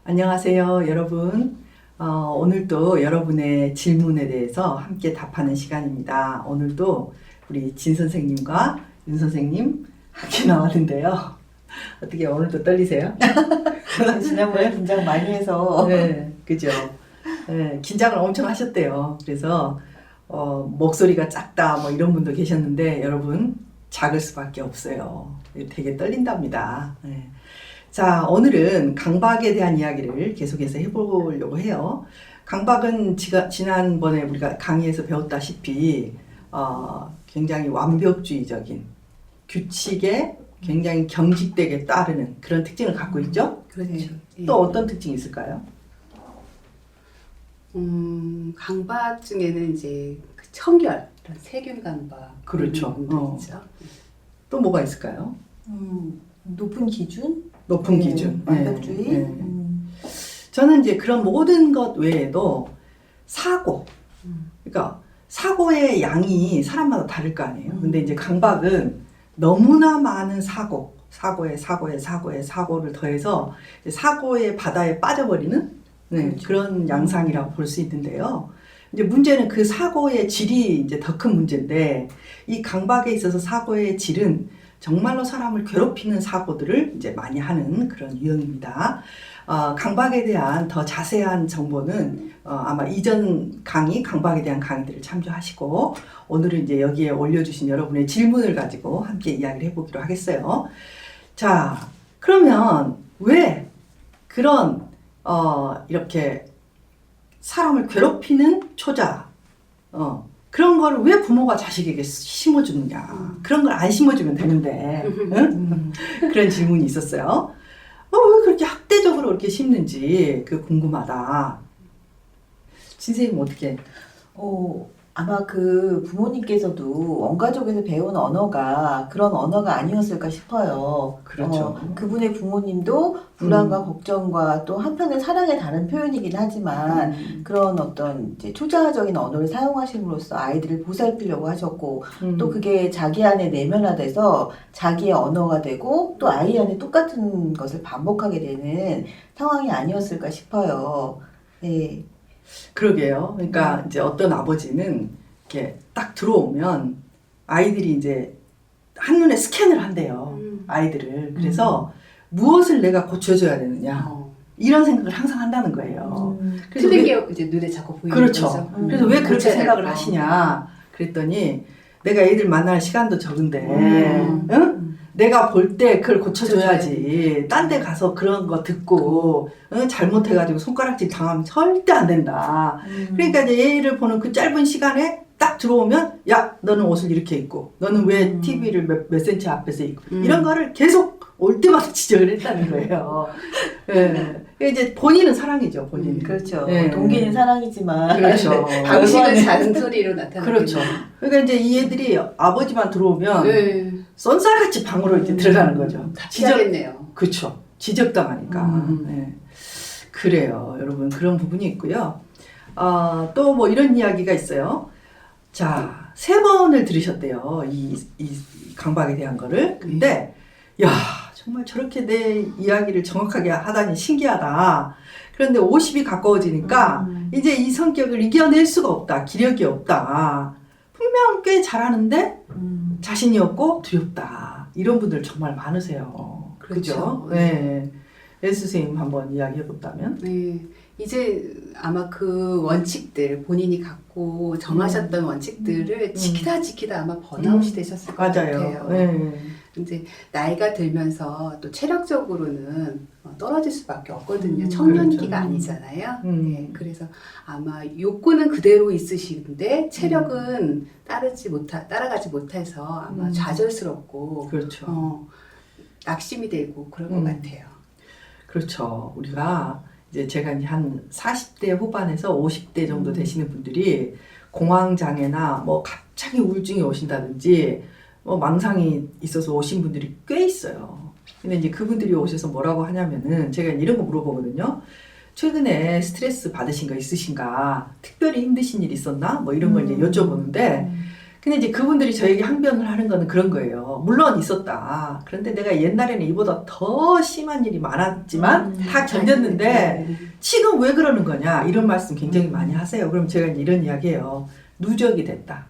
안녕하세요, 여러분. 오늘도 여러분의 질문에 대해서 함께 답하는 시간입니다. 오늘도 우리 진 선생님과 윤 선생님 함께 나왔는데요. 어떻게 오늘도 떨리세요? 지난번에 긴장 많이 해서. 네, 그죠. 네, 긴장을 엄청 하셨대요. 그래서 목소리가 작다 뭐 이런 분도 계셨는데 여러분 작을 수밖에 없어요. 되게 떨린답니다. 네. 자, 오늘은 강박에 대한 이야기를 계속해서 해보려고 해요. 강박은 지난번에 우리가 강의에서 배웠다시피 굉장히 완벽주의적인 규칙에 굉장히 경직되게 따르는 그런 특징을 갖고 있죠. 그렇죠. 예. 또 어떤 특징이 있을까요? 강박 중에는 이제 그 청결, 이런 세균 강박. 그렇죠. 있죠. 또 뭐가 있을까요? 높은 기준? 높은 기준. 완벽주의? 네, 네. 저는 이제 그런 모든 것 외에도 사고. 그러니까 사고의 양이 사람마다 다를 거 아니에요. 근데 이제 강박은 너무나 많은 사고를 더해서 사고의 바다에 빠져버리는 그렇죠. 그런 양상이라고 볼 수 있는데요. 이제 문제는 그 사고의 질이 이제 더 큰 문제인데, 이 강박에 있어서 사고의 질은 정말로 사람을 괴롭히는 사고들을 이제 많이 하는 그런 유형입니다. 강박에 대한 더 자세한 정보는 아마 이전 강의, 강박에 대한 강의들을 참조하시고, 오늘은 이제 여기에 올려주신 여러분의 질문을 가지고 함께 이야기를 해보기로 하겠어요. 자, 그러면 왜 그런 이렇게 사람을 괴롭히는 초자, 그런 거를 왜 부모가 자식에게 심어주느냐. 그런 걸 안 심어주면 되는데, 응? 그런 질문이 있었어요. 왜 그렇게 학대적으로 그렇게 심는지 궁금하다. 선생님 어떻게? 아마 그 부모님께서도 원가족에서 배운 언어가 그런 언어가 아니었을까 싶어요. 그렇죠. 그분의 부모님도 불안과 걱정과 또 한편의 사랑의 다른 표현이긴 하지만 그런 어떤 이제 초자아적인 언어를 사용하심으로써 아이들을 보살피려고 하셨고 또 그게 자기 안에 내면화돼서 자기의 언어가 되고 또 아이 안에 똑같은 것을 반복하게 되는 상황이 아니었을까 싶어요. 네. 그러게요. 그러니까 이제 어떤 아버지는 이렇게 딱 들어오면 아이들이 이제 한눈에 스캔을 한대요. 아이들을. 그래서 무엇을 내가 고쳐줘야 되느냐. 이런 생각을 항상 한다는 거예요. 그래서 틀린 게 이제 눈에 자꾸 보이는 그렇죠. 거죠. 그래서 왜 그렇게 고쳐야 생각을 될 거. 하시냐. 그랬더니 내가 애들 만날 시간도 적은데 응? 내가 볼 때 그걸 고쳐줘야지. 딴 데 가서 그런 거 듣고 잘못해가지고 손가락질 당하면 절대 안 된다. 그러니까 이제 얘를 보는 그 짧은 시간에 딱 들어오면 야 너는 옷을 이렇게 입고 너는 왜 TV를 몇 센치 앞에서 입고 이런 거를 계속 올 때마다 지적을 했다는 거예요. 예. 이제 본인은 사랑이죠. 본인. 그렇죠. 예. 동기는 사랑이지만 그렇죠. 방식은 잔소리로 나타나는 그렇죠. 그러니까 이제 이 애들이 아버지만 들어오면 네. 쏜살같이 방으로 이제 들어가는 거죠. 피하겠네요. 그렇죠. 지적당하니까. 네. 그래요. 여러분 그런 부분이 있고요. 또 뭐 이런 이야기가 있어요. 자, 3번을 들으셨대요. 이 강박에 대한 거를. 근데 야 정말 저렇게 내 이야기를 정확하게 하다니 신기하다. 그런데 50이 가까워지니까 이제 이 성격을 이겨낼 수가 없다. 기력이 없다. 분명 꽤 잘하는데 자신이 없고 두렵다. 이런 분들 정말 많으세요. 그렇죠. 그죠? 네. 예수 선생님 한번 이야기해 본다면? 네. 이제 아마 그 원칙들 본인이 갖고 정하셨던 원칙들을 지키다 아마 번아웃이 되셨을 것 맞아요. 같아요. 네. 이제 나이가 들면서 또 체력적으로는 떨어질 수밖에 없거든요. 청년기가 그렇죠. 아니잖아요. 네, 그래서 아마 욕구는 그대로 있으시는데 체력은 따라가지 못해서 아마 좌절스럽고 그렇죠. 낙심이 되고 그럴 것 같아요. 그렇죠. 우리가 이제 제가 이제 한 40대 후반에서 50대 정도 되시는 분들이 공황장애나 뭐 갑자기 우울증이 오신다든지 뭐 망상이 있어서 오신 분들이 꽤 있어요. 근데 이제 그분들이 오셔서 뭐라고 하냐면은 제가 이런 거 물어보거든요. 최근에 스트레스 받으신 거 있으신가? 특별히 힘드신 일 있었나? 뭐 이런 걸 이제 여쭤보는데 근데 이제 그분들이 저에게 항변을 하는 거는 그런 거예요. 물론 있었다. 그런데 내가 옛날에는 이보다 더 심한 일이 많았지만 다 견뎠는데 지금 왜 그러는 거냐 이런 말씀 굉장히 많이 하세요. 그럼 제가 이제 이런 이야기해요. 누적이 됐다.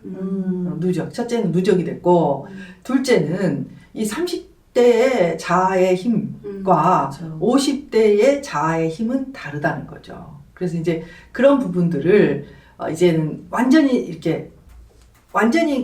누적. 첫째는 누적이 됐고 둘째는 이 30대의 자아의 힘과 그렇죠. 50대의 자아의 힘은 다르다는 거죠. 그래서 이제 그런 부분들을 이제는 완전히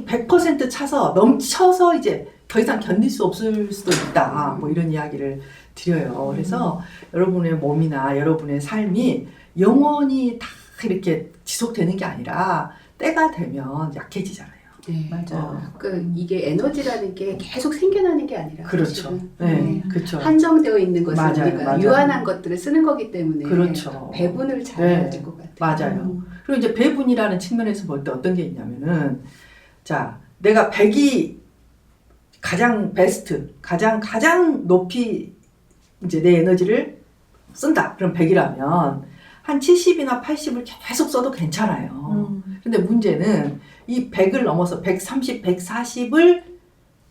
100% 차서 넘쳐서 이제 더 이상 견딜 수 없을 수도 있다. 뭐 이런 이야기를 드려요. 그래서 여러분의 몸이나 여러분의 삶이 영원히 다 이렇게 지속되는 게 아니라 때가 되면 약해지잖아요. 네. 맞아요. 그 이게 에너지라는 게 계속 생겨나는 게 아니라 그렇죠. 사실은, 네, 그렇죠. 한정되어 있는 것을 맞아요, 우리가 맞아요. 유한한 것들을 쓰는 거기 때문에 그렇죠. 배분을 잘해야 될 것 같아요. 맞아요. 그리고 이제 배분이라는 측면에서 볼 때 어떤 게 있냐면은 자, 내가 100이 가장 베스트, 가장 높이 이제 내 에너지를 쓴다. 그럼 100이라면 한 70이나 80을 계속 써도 괜찮아요. 근데 문제는 이 100을 넘어서 130, 140을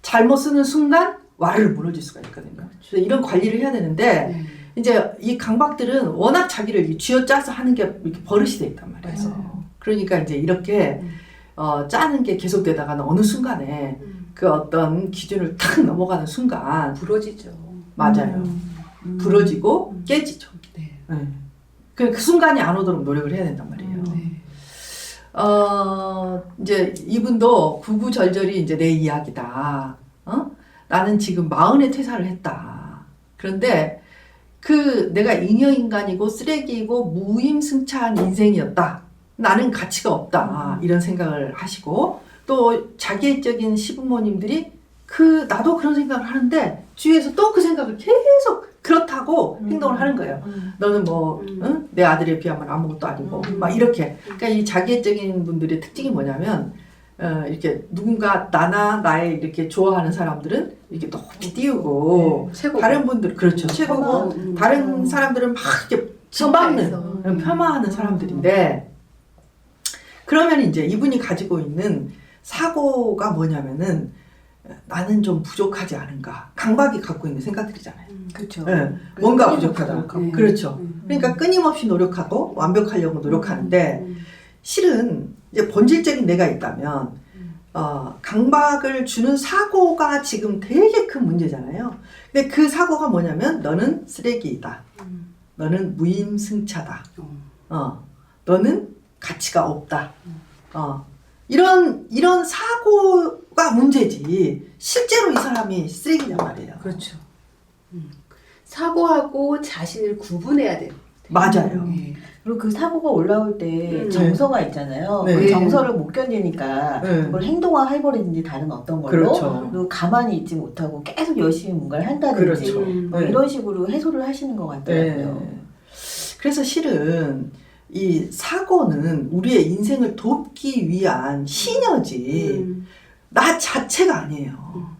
잘못 쓰는 순간 와르르 무너질 수가 있거든요. 그래서 이런 관리를 해야 되는데 네. 이제 이 강박들은 워낙 자기를 쥐어짜서 하는 게 이렇게 버릇이 돼 있단 말이에요. 맞아요. 그러니까 이제 이렇게 짜는 게 계속되다가는 어느 순간에 그 어떤 기준을 탁 넘어가는 순간 부러지죠. 맞아요. 부러지고 깨지죠. 네. 네. 그 순간이 안 오도록 노력을 해야 된단 말이에요. 네. 이제 이분도 구구절절히 이제 내 이야기다. 나는 지금 40에 퇴사를 했다. 그런데 그 내가 잉여인간이고 쓰레기이고 무임승차한 인생이었다. 나는 가치가 없다. 이런 생각을 하시고 또 자기애적인 시부모님들이 나도 그런 생각을 하는데 주위에서 또 그 생각을 계속 그렇다고 행동을 하는 거예요. 너는 뭐 내 아들에 비하면 아무것도 아니고 막 이렇게. 그러니까 이 자기애적인 분들의 특징이 뭐냐면 이렇게 누군가 나나 나의 이렇게 좋아하는 사람들은 이렇게 높이 띄우고 최고. 다른 분들 그렇죠 최고고 다른 사람들은 막 이렇게 펴박는 폄하하는 사람들인데 그러면 이제 이분이 가지고 있는 사고가 뭐냐면은 나는 좀 부족하지 않은가 강박이 갖고 있는 생각들이잖아요. 그렇죠. 네, 뭔가 부족하다. 네. 그렇죠. 그러니까 끊임없이 노력하고 완벽하려고 노력하는데 실은 이제 본질적인 내가 있다면 강박을 주는 사고가 지금 되게 큰 문제잖아요. 근데 그 사고가 뭐냐면 너는 쓰레기이다. 너는 무임승차다. 너는 가치가 없다. 이런 사고가 문제지. 실제로 이 사람이 쓰레기란 말이에요. 그렇죠. 사고하고 자신을 구분해야 돼요. 맞아요. 네. 그리고 그 사고가 올라올 때 정서가 있잖아요. 네. 그 정서를 못 견디니까 네. 그걸 행동화해버리든지 다른 어떤 걸로 그렇죠. 그리고 가만히 있지 못하고 계속 열심히 뭔가를 한다든지 그렇죠. 뭐 네. 이런 식으로 해소를 하시는 것 같더라고요. 네. 그래서 실은 이 사고는 우리의 인생을 돕기 위한 시녀지 나 자체가 아니에요.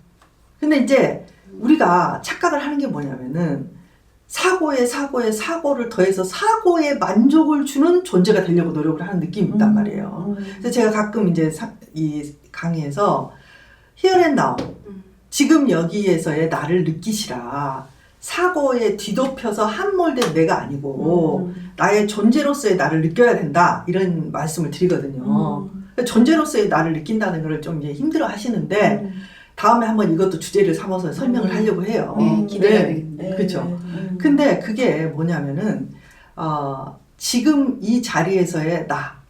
근데 이제 우리가 착각을 하는 게 뭐냐면은 사고를 더해서 사고에 만족을 주는 존재가 되려고 노력을 하는 느낌이 있단 말이에요. 그래서 제가 가끔 이제 이 강의에서 Here and Now 지금 여기에서의 나를 느끼시라. 사고에 뒤덮여서 함몰된 내가 아니고 나의 존재로서의 나를 느껴야 된다 이런 말씀을 드리거든요. 존재로서의 나를 느낀다는 걸 좀 이제 힘들어 하시는데 다음에 한번 이것도 주제를 삼아서 설명을 하려고 해요. 네, 기대가 되겠네요. 그렇죠. 근데 그게 뭐냐면은 지금 이 자리에서의 나,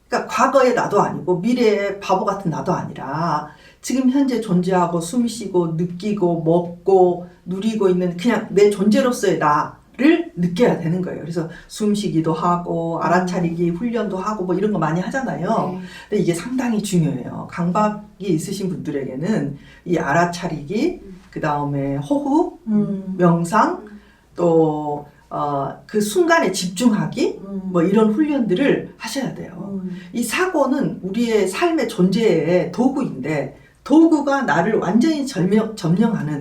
그러니까 과거의 나도 아니고 미래의 바보 같은 나도 아니라 지금 현재 존재하고 숨쉬고 느끼고 먹고 누리고 있는 그냥 내 존재로서의 나를 느껴야 되는 거예요. 그래서 숨쉬기도 하고 알아차리기 훈련도 하고 뭐 이런 거 많이 하잖아요. 네. 근데 이게 상당히 중요해요. 강박이 있으신 분들에게는 이 알아차리기, 그 다음에 호흡, 명상, 또 그 순간에 집중하기, 뭐 이런 훈련들을 하셔야 돼요. 이 사고는 우리의 삶의 존재의 도구인데 도구가 나를 완전히 점령하는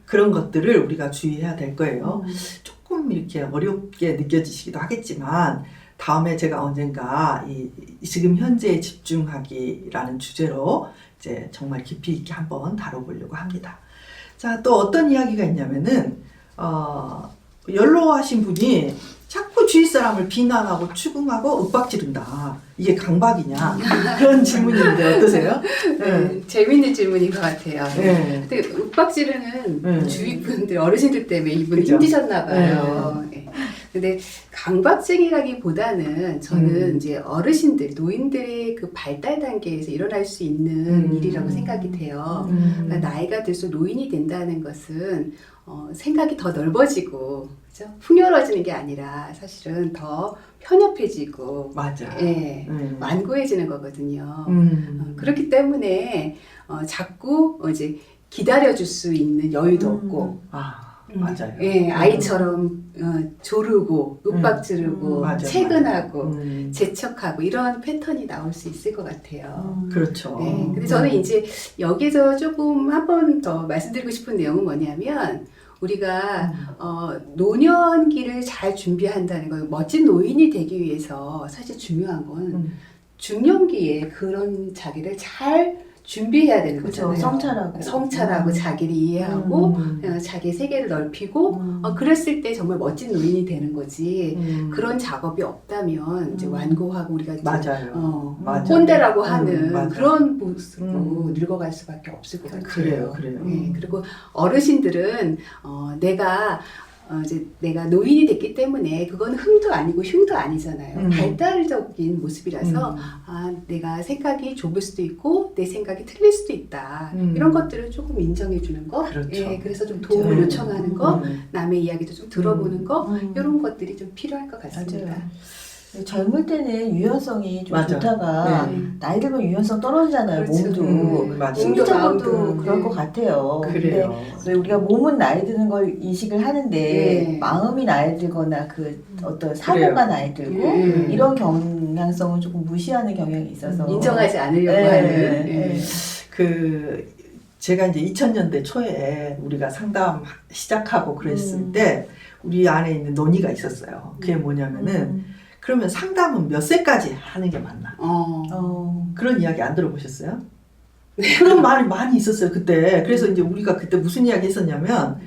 그런 것들을 우리가 주의해야 될 거예요. 조금 이렇게 어렵게 느껴지시기도 하겠지만 다음에 제가 언젠가 이 지금 현재에 집중하기라는 주제로 이제 정말 깊이 있게 한번 다뤄보려고 합니다. 자, 또 어떤 이야기가 있냐면은 연로하신 분이 자꾸 주위 사람을 비난하고 추궁하고 윽박지른다. 이게 강박이냐? 그런 질문인데 어떠세요? 네, 재밌는 질문인 것 같아요. 네. 근데 윽박지르는 네. 주위 분들, 어르신들 때문에 이분이 그죠? 힘드셨나 봐요. 네. 근데 강박증이라기보다는 저는 이제 어르신들, 노인들의 그 발달 단계에서 일어날 수 있는 일이라고 생각이 돼요. 그러니까 나이가 들수록 노인이 된다는 것은 생각이 더 넓어지고, 그죠? 풍요로워지는 게 아니라 사실은 더 편협해지고, 맞아. 예, 완고해지는 거거든요. 그렇기 때문에 자꾸 이제 기다려줄 수 있는 여유도 없고, 맞아요. 예, 아이처럼 조르고 윽박지르고 맞아, 채근하고 맞아. 재촉하고 이런 패턴이 나올 수 있을 것 같아요. 그렇죠. 네, 근데 저는 이제 여기서 조금 한 번 더 말씀드리고 싶은 내용은 뭐냐면 우리가 노년기를 잘 준비한다는 거, 멋진 노인이 되기 위해서 사실 중요한 건 중년기에 그런 자기를 잘 준비해야 되는 그렇죠. 거잖아요. 성찰하고 성찰하고 자기를 이해하고 자기의 세계를 넓히고 그랬을 때 정말 멋진 노인이 되는 거지. 그런 작업이 없다면 이제 완고하고 우리가 이제 맞아요. 맞아요. 꼰대라고 하는 맞아요. 그런 모습으로 늙어갈 수밖에 없을 것 같아요. 그래요. 네, 그리고 어르신들은 내가 노인이 됐기 때문에 그건 흠도 아니고 흉도 아니잖아요. 발달적인 모습이라서 내가 생각이 좁을 수도 있고 내 생각이 틀릴 수도 있다. 이런 것들을 조금 인정해 주는 거. 그렇죠. 예, 그래서 좀 도움을 요청하는 거, 남의 이야기도 좀 들어보는 거, 음. 이런 것들이 좀 필요할 것 같습니다. 맞아요. 젊을 때는 유연성이 좀 맞아. 좋다가 네. 나이 들면 유연성 떨어지잖아요. 그렇죠. 몸도 맞아요. 심리적으로도 마음도. 그럴 네. 것 같아요. 그래요. 근데 왜 우리가 몸은 나이 드는 걸 인식을 하는데 네. 마음이 나이 들거나 그 어떤 사고가 그래요. 나이 들고 네. 이런 경향성을 조금 무시하는 경향이 있어서 인정하지 않으려고 네. 하는. 네. 제가 이제 2000년대 초에 우리가 상담 시작하고 그랬을 때 우리 안에 있는 논의가 있었어요. 그게 뭐냐면은 그러면 상담은 몇 세까지 하는 게 맞나? 그런 이야기 안 들어보셨어요? 그런 말이 많이 있었어요, 그때. 그래서 이제 우리가 그때 무슨 이야기 했었냐면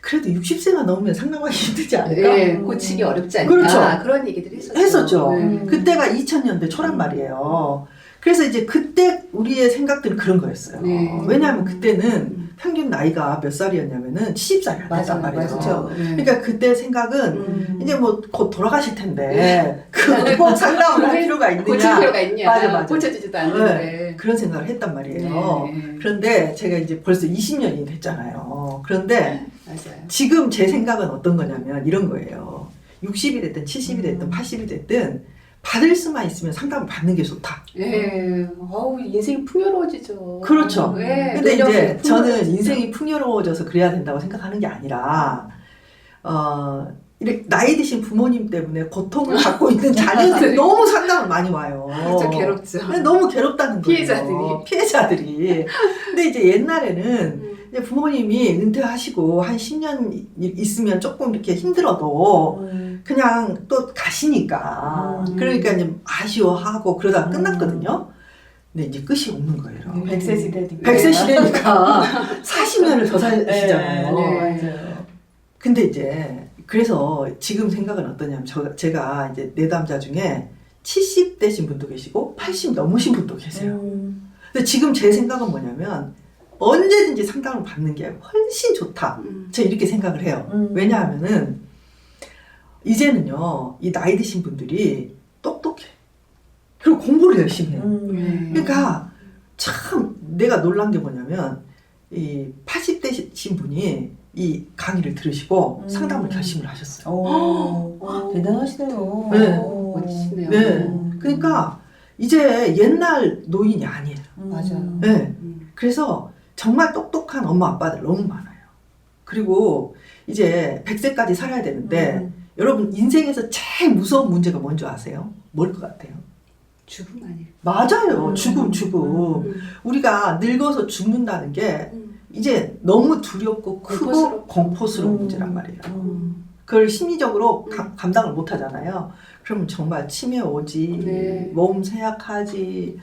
그래도 60세가 넘으면 상담하기 힘들지 않을까? 네, 고치기 어렵지 않다. 그렇죠. 그런 얘기들 했었죠. 네. 그때가 2000년대 초란 말이에요. 그래서 이제 그때 우리의 생각들은 그런 거였어요. 네. 왜냐하면 그때는 평균 나이가 몇 살이었냐면은 70살이 안 됐단 말이에요. 맞아요. 네. 그러니까 그때 생각은 이제 뭐 곧 돌아가실 텐데 네. 그꼭 상담을 할 필요가 고칠 있느냐 필요가 있냐. 맞아. 고쳐지지도 않는데. 그런 생각을 했단 말이에요. 네. 그런데 제가 이제 벌써 20년이 됐잖아요. 그런데 맞아요. 지금 제 생각은 어떤 거냐면 이런 거예요. 60이 됐든 70이 됐든 80이 됐든 받을 수만 있으면 상담을 받는 게 좋다. 네. 어우, 인생이 풍요로워지죠. 그렇죠. 네. 근데 이제 노력이 저는 풍요로워지죠. 인생이 풍요로워져서 그래야 된다고 생각하는 게 아니라 이렇게 나이 드신 부모님 때문에 고통을 받고 있는 자녀들이 너무 상담을 많이 와요. 그렇죠. 괴롭죠. 너무 괴롭다는 거예요. 피해자들이. 피해자들이. 근데 이제 옛날에는 이제 부모님이 은퇴하시고 한 10년 있으면 조금 이렇게 힘들어도 그냥 또 가시니까. 그러니까 이제 아쉬워하고 그러다가 끝났거든요. 근데 이제 끝이 없는 거예요. 100세 시대니까 100세 시대니까 40년을 더 사시잖아요. 네, 맞아요. 근데 이제 그래서 지금 생각은 어떠냐면 제가 이제 내담자 중에 70대신 분도 계시고 80 넘으신 분도 계세요. 근데 지금 제 생각은 뭐냐면 언제든지 상담을 받는 게 훨씬 좋다. 제가 이렇게 생각을 해요. 왜냐하면은 이제는요 이 나이 드신 분들이 똑똑해. 그리고 공부를 열심히 해요. 그러니까 참 내가 놀란 게 뭐냐면 이 80대신 분이 이 강의를 들으시고 상담을 결심을 하셨어요. 대단하시네요. 네. 멋지시네요. 네. 그러니까 이제 옛날 노인이 아니에요. 맞아요. 네. 그래서 정말 똑똑한 엄마 아빠들 너무 많아요. 그리고 이제 100세까지 살아야 되는데 여러분 인생에서 제일 무서운 문제가 뭔지 아세요? 뭘 것 같아요? 죽음 아니에요. 맞아요. 죽음. 우리가 늙어서 죽는다는 게 이제 너무 두렵고 크고 공포스러운 문제란 말이에요. 그걸 심리적으로 감당을 못 하잖아요. 그러면 정말 치매 오지, 네. 몸 쇠약하지,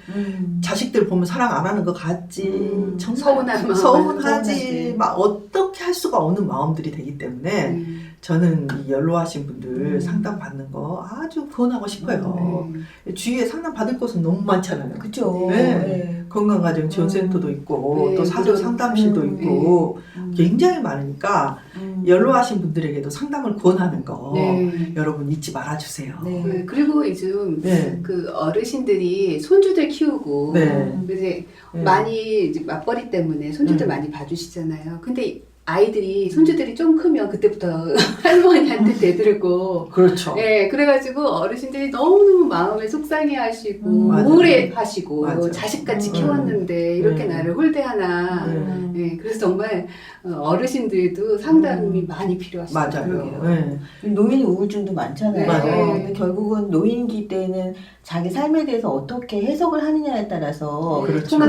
자식들 보면 사랑 안 하는 것 같지, 정말 서운한 마음. 서운하지, 서운하지. 막 어떻게 할 수가 없는 마음들이 되기 때문에 저는 이 연로하신 분들 상담 받는 거 아주 권하고 싶어요. 주위에 상담 받을 곳은 너무 많잖아요. 그쵸. 네. 네. 건강가정지원센터도 있고 네, 또 사교 상담실도 있고 굉장히 많으니까 연로하신 분들에게도 상담을 권하는 거 네. 여러분 잊지 말아주세요. 네. 네, 그리고 요즘 네. 그 어르신들이 손주들 키우고 네. 이제 네. 많이 이제 맞벌이 때문에 손주들 많이 봐주시잖아요. 근데 아이들이 손주들이 좀 크면 그때부터 할머니한테 대들고 그렇죠. 네, 그래가지고 어르신들이 너무너무 마음에 속상해하시고 맞아요. 우울해하시고 맞아요. 자식같이 키웠는데 이렇게 네. 나를 홀대하나. 네, 그래서 정말 어르신들도 상담이 많이 필요하시더라고요. 맞아요. 네. 노인 우울증도 많잖아요. 맞아요. 근데 결국은 노인기 때는 자기 삶에 대해서 어떻게 해석을 하느냐에 따라서 그렇죠.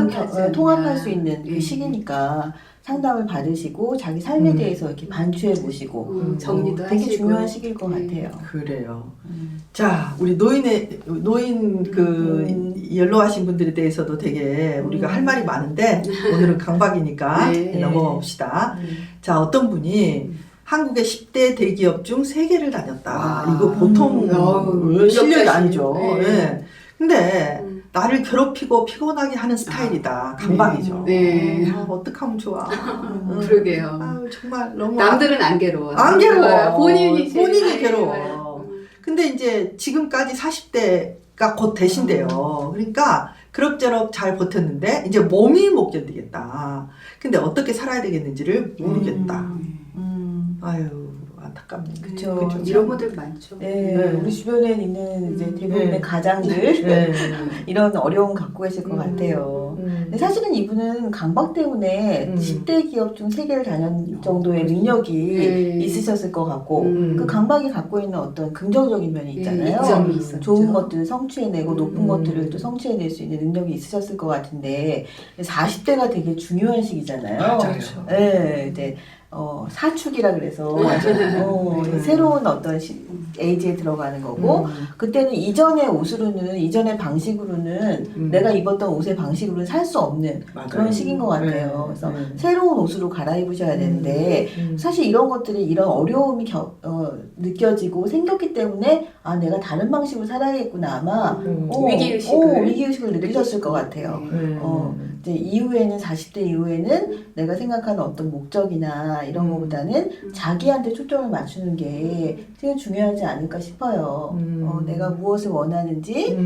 통합할 수 있는 그 네. 시기니까 상담을 받으시고 자기 삶에 대해서 이렇게 반추해 보시고 정리도 되게 하시고. 중요한 시기일 것 같아요. 그래요. 자, 우리 노인 그 연로하신 분들에 대해서도 되게 우리가 할 말이 많은데 오늘은 강박이니까 네. 넘어가 봅시다. 자, 어떤 분이 한국의 10대 대기업 중 3개를 다녔다. 와. 이거 보통 실력이 능력자시- 아니죠. 네. 네. 근데 나를 괴롭히고 피곤하게 하는 스타일이다. 강박이죠. 네. 아, 어떡하면 좋아. 그러게요. 아유, 정말 너무 남들은 안 괴로워. 안 괴로워. 본인이 제일 본인이 많이 괴로워. 괴로워요. 근데 이제 지금까지 40대가 곧 되신대요. 그러니까 그럭저럭 잘 버텼는데 이제 몸이 못 견디겠다. 근데 어떻게 살아야 되겠는지를 모르겠다. 아유, 안타깝네. 그쵸. 이런 분들 많죠. 네, 네. 우리 주변에 있는 이제 대부분의 네. 가장들 네. 이런 어려움 갖고 계실 것 같아요. 근데 사실은 이분은 강박 때문에 10대 기업 중 3개를 다녔 정도의 능력이 네. 있으셨을 것 같고 음. 그 강박이 갖고 있는 어떤 긍정적인 면이 있잖아요. 이점이 있었죠. 좋은 것들을 성취해내고 높은 음. 것들을 또 성취해낼 수 있는 능력이 있으셨을 것 같은데 40대가 되게 중요한 시기잖아요. 맞아요. 네, 이제 사축이라 그래서 네. 새로운 어떤 에이지에 들어가는 거고 그때는 이전의 옷으로는 이전의 방식으로는 내가 입었던 옷의 방식으로는 살 수 없는 맞아요. 그런 시기인 것 같아요. 네. 그래서 네. 새로운 옷으로 갈아입으셔야 되는데 사실 이런 것들이 이런 어려움이 느껴지고 생겼기 때문에 아 내가 다른 방식으로 살아야겠구나 아마 위기의식을 느끼셨을 것 같아요. 이제 이후에는 40대 이후에는 내가 생각하는 어떤 목적이나 이런 것보다는 자기한테 초점을 맞추는 게 되게 중요하지 않을까 싶어요. 내가 무엇을 원하는지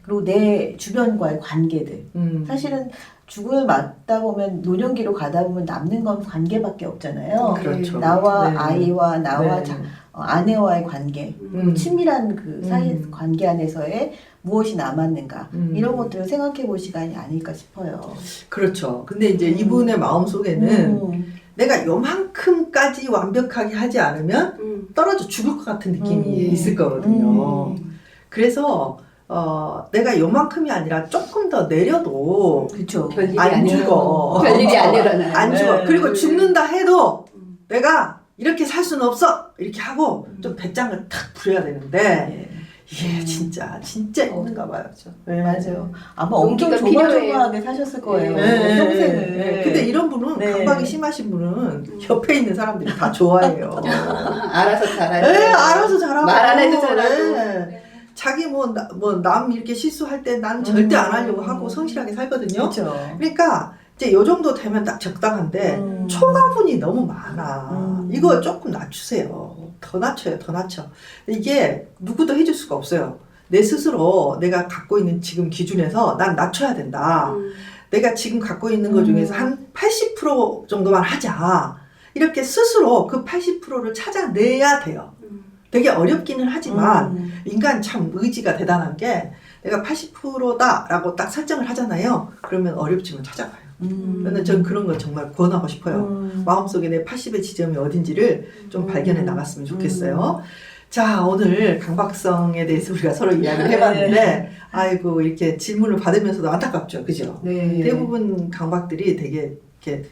그리고 내 주변과의 관계들 사실은 죽음을 맞다 보면 노년기로 가다 보면 남는 건 관계밖에 없잖아요. 그렇죠. 나와 네. 아이와 나와 네. 아내와의 관계, 그리고 친밀한 그 사이 관계 안에서의 무엇이 남았는가 이런 것들을 생각해 볼 시간이 아닐까 싶어요. 그렇죠. 근데 이제 이분의 마음 속에는 내가 요만큼까지 완벽하게 하지 않으면 떨어져 죽을 것 같은 느낌이 있을 거거든요. 그래서 내가 요만큼이 아니라 조금 더 내려도 그렇죠. 별일이 안 죽어. 별일이 안 일어나요. 안 죽어. 네. 그리고 죽는다 해도 내가 이렇게 살 수는 없어. 이렇게 하고 좀 배짱을 탁 부려야 되는데 이게 진짜 있는가 봐요. 네. 맞아요. 아마 엄청 용기가 필요해요. 조마조마하게 사셨을 거예요. 네. 평생을. 네. 근데 이런 분은 네. 강박이 심하신 분은 옆에 있는 사람들이 다 좋아해요. 알아서 잘하죠. 네, 알아서 잘하고 말 안 해도 잘하고. 네. 자기 남 이렇게 실수할 때 난 절대 안 하려고 하고 성실하게 살거든요. 그렇죠. 그러니까 이제 요 정도 되면 딱 적당한데 초과분이 너무 많아. 이거 조금 낮추세요. 더 낮춰요. 더 낮춰. 이게 누구도 해줄 수가 없어요. 내 스스로 내가 갖고 있는 지금 기준에서 난 낮춰야 된다. 내가 지금 갖고 있는 것 중에서 한 80% 정도만 하자. 이렇게 스스로 그 80%를 찾아내야 돼요. 되게 어렵기는 하지만 인간 참 의지가 대단한 게 내가 80%다라고 딱 설정을 하잖아요. 그러면 어렵지만 찾아가요. 근데 전 그런 거 정말 권하고 싶어요. 마음속에 내 80의 지점이 어딘지를 좀 발견해 나갔으면 좋겠어요. 자, 오늘 강박성에 대해서 우리가 서로 이야기를 해봤는데 아이고 이렇게 질문을 받으면서도 안타깝죠. 그죠? 네. 대부분 강박들이 되게 이렇게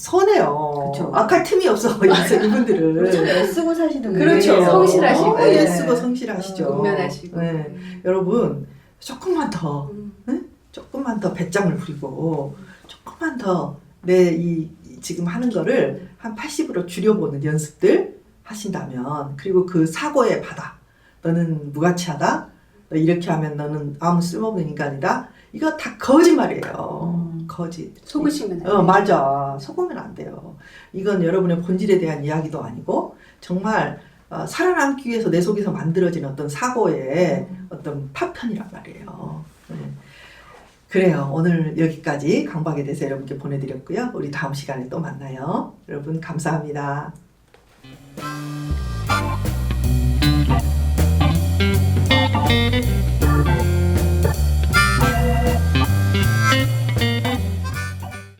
선해요. 그쵸. 악할 틈이 없어. 이분들은. 참 애쓰고 사시는 그렇죠. 분이에요. 성실하시고. 너무 네. 애쓰고 성실하시죠. 근면하시고. 네. 여러분 조금만 더 음. 조금만 더 배짱을 부리고 조금만 더 내 이 지금 하는 거를 한 80으로 줄여보는 연습들 하신다면, 그리고 그 사고의 바다, 너는 무가치하다, 너 이렇게 하면 너는 아무 쓸모없는 인간이다, 이거 다 거짓말이에요. 거짓. 속으시면 안 돼요. 맞아. 속으면 안 돼요. 이건 여러분의 본질에 대한 이야기도 아니고 정말 살아남기 위해서 내 속에서 만들어진 어떤 사고의 어떤 파편이란 말이에요. 네. 그래요. 오늘 여기까지 강박에 대해서 여러분께 보내드렸고요. 우리 다음 시간에 또 만나요. 여러분 감사합니다.